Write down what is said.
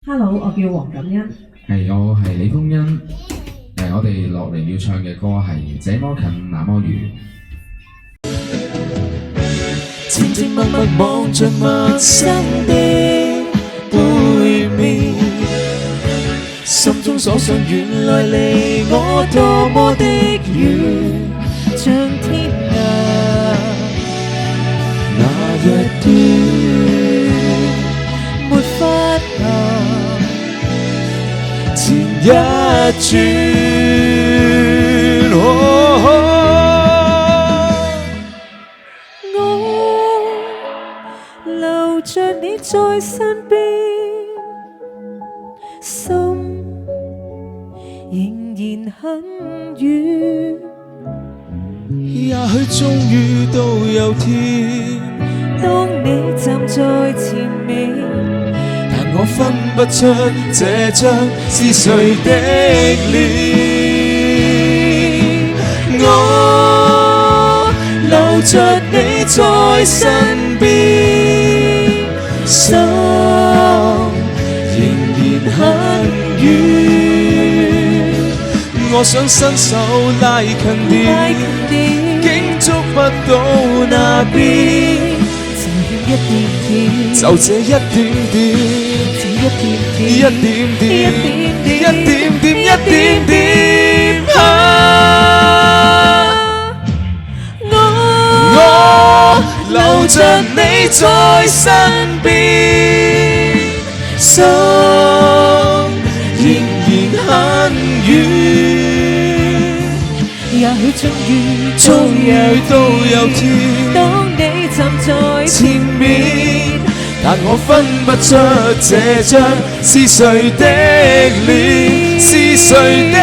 Hello，我叫黃錦欣。我係李豐欣。我哋落嚟要唱嘅歌係《這麼近那麼遠》。靜靜默默望着陌生的背面，心中所想原來離我多麼的遠，像天涯那一端沒法行前一轉。留着你在身邊，心仍然很遠。也許終於都有天，當你站在前面，但我分不出這張是誰的臉。我留着你在身邊，心仍然很遠。我想伸手拉近點，竟捉不到那邊。就這一點點，一點點，一點點，一點點。我留着你在身邊，心仍然很遠。也許終於都有天，當你站在前面，但我分不出這張是誰的臉，是誰的